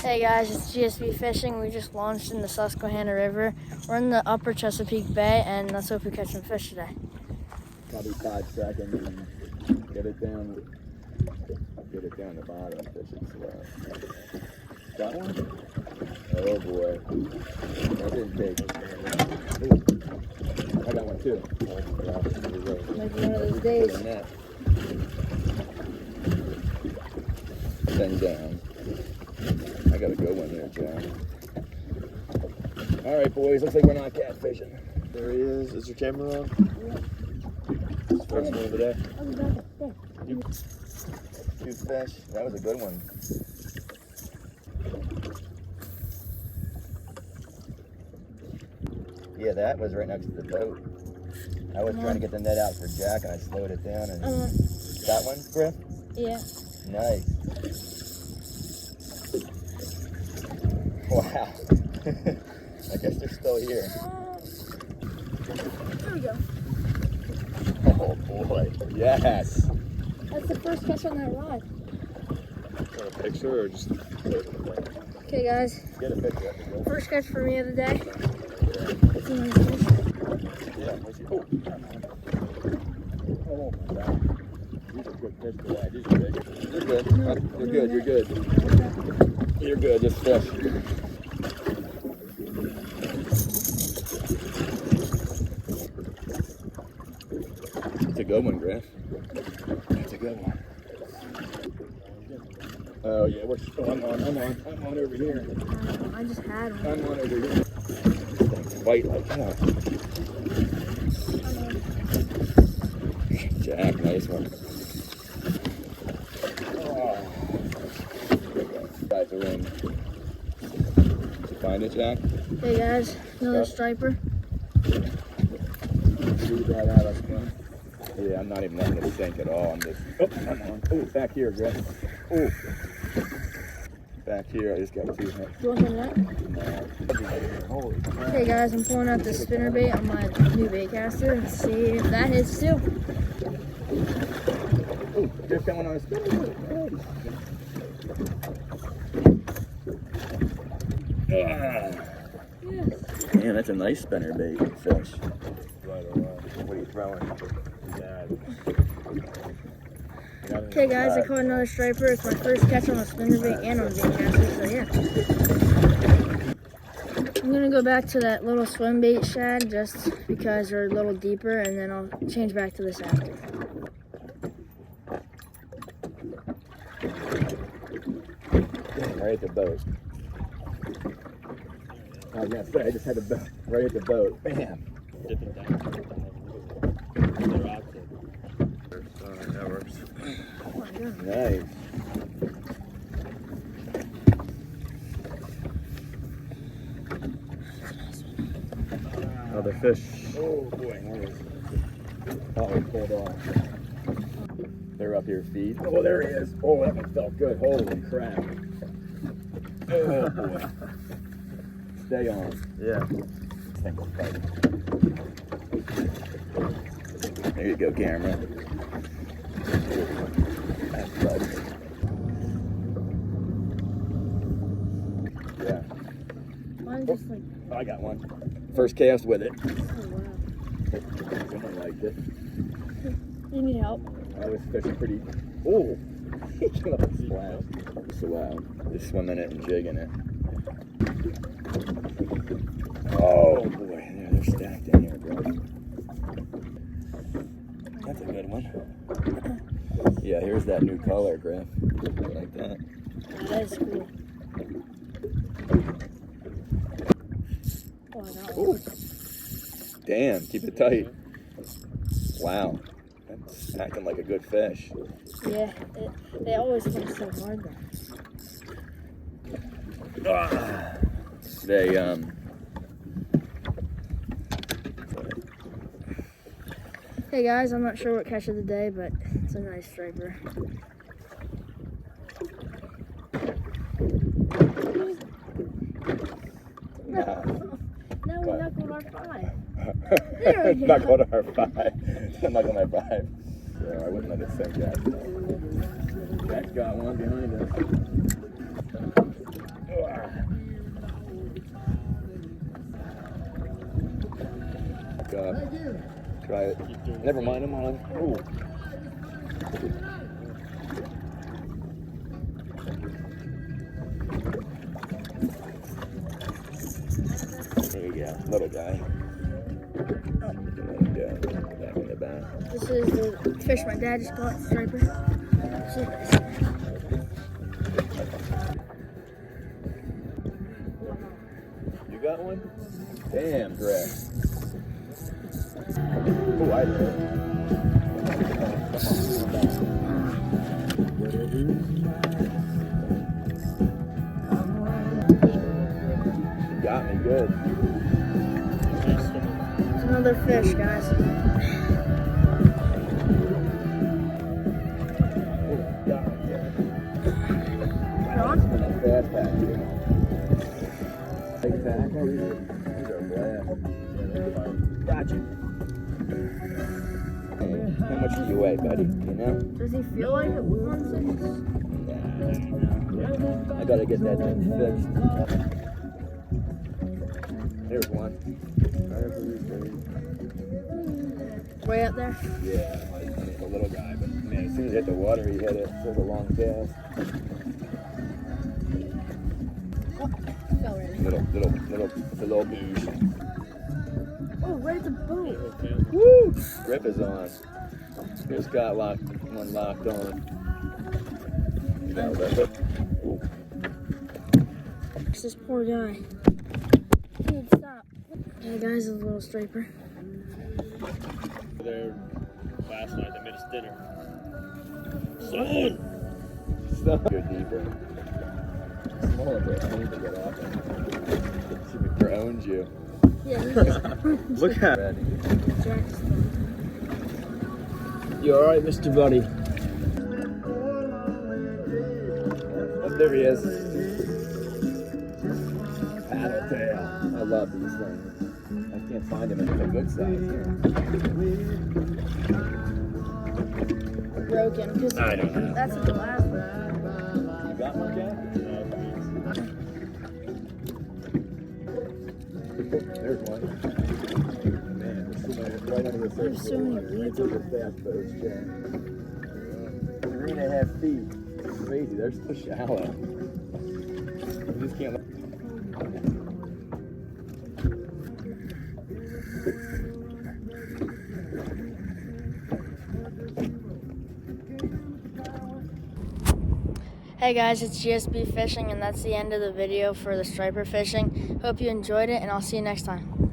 Hey guys, it's GSB Fishing. We just launched in the Susquehanna River. We're in the upper Chesapeake Bay, and let's hope we catch some fish today. Probably 5 seconds and get it down the bottom and fish it slow. Got one? Oh boy. That didn't take. Ooh. I got one too. Might be one of those days. Then down. I got a good one here, John. All right, boys. Looks like we're not catfishing. There he is. Is your camera on? First one of the day. Two fish. That was a good one. Yeah, that was right next to the boat. I was trying to get the net out for Jack, and I slowed it down. And that one, Griff? Yeah. Nice. Wow. I guess they're still here. There we go. Oh boy. Yes. That's the first catch on that rod. Want a picture or just? Okay guys, Get a picture. first catch for me of the day. It's a nice fish. Yeah. Oh my God. These are good fish today. These are big. You're good. You're good. You're good. You're good. Just fish. It's a good one, Griff. That's a good one. Oh yeah, I'm on over here. I just had one. I'm on over here. White like that. Jack, nice one. Oh. Guys are in. Did you find it, Jack? Hey guys, another striper. Yeah, I'm not even letting it sink at all. I'm just. Oh, I'm on. Oh, back here, Griff. Oh. Back here, I just got 2 hits. Do you want some of that? No. Holy crap. Okay guys, I'm pulling out the spinnerbait on my new bait caster and see if that hits too. Oh, Griff got one on his spinnerbait. Yes. Man, that's a nice spinnerbait fish. What are you throwing? Okay guys, I caught another striper. It's my first catch on a spinnerbait and on a bait caster, so yeah. I'm gonna go back to that little swim bait shad just because they're a little deeper, and then I'll change back to this after. Right at the boat. I was gonna say, I just had the boat right at the boat. Bam! Dipping down. The rocks. That works. Oh my God. Nice. Another fish. Oh boy, oh, he pulled off. They're up here feed. Oh, there he is. Oh, that one felt good. Holy crap. Oh boy. Stay on. Yeah. Single fight. There you go, camera. That's good. Yeah. Mine's just like, I got one. First cast with it. oh wow. Someone liked it. You need help? I was fishing pretty. Oh! He came up and splashed. So just swimming it and jigging it. Oh boy, yeah, they're stacked in here, bro. That's a good one. Yeah, here's that new color, Griff. Like that. That is cool. Oh, I got one. Ooh. Damn, keep it tight. Wow. That's acting like a good fish. Yeah, they always come so hard though. Ah. They, Hey guys, I'm not sure what catch of the day, but it's a nice striper. nah. Now we knuckled our 5. There we go. Knuckled our 5. Knuckled our 5. So I wouldn't let it sink yet. Jack's got one behind us. Try it. Never mind, I'm on. Ooh. There you go, little guy. There you go. Back in the back. This is the fish my dad just caught, striper. You got one? Damn, Greg. Oh, I did. You got me good. It's another fish, guys. On? Bad pack. Big pack. These are blast. Gotcha. Hey, how much do you weigh, buddy? You know? Does he feel like it wants it? I gotta get that thing fixed. There's one. Way up there? Yeah, he's a little guy, but man, as soon as he hit the water, he hit it. It was a long cast. Fell right. Little boosh. Oh, right at the boat. Woo! Grip is on. Just got one locked on. You got a rip it? Ooh. It's this poor guy. Dude, stop. Hey guys, a little striper. There last night, they made us dinner. Stuff you're deeper. Smaller bit. I need to get off it. See if it drones you. Yeah, he just Look at it. You alright, Mr. Buddy? Oh, there he is. Paddle tail. I love these things. I can't find him in a good size here. broken. I don't know. That's the last one. You got one, Jack? There's one. Man, there's so many right under the surface. There's so many weeds on the fast boats, Jack. 3.5 feet. It's crazy. They're so shallow. You just can't. Hey guys, it's GSB Fishing, and that's the end of the video for the striper fishing. Hope you enjoyed it, and I'll see you next time.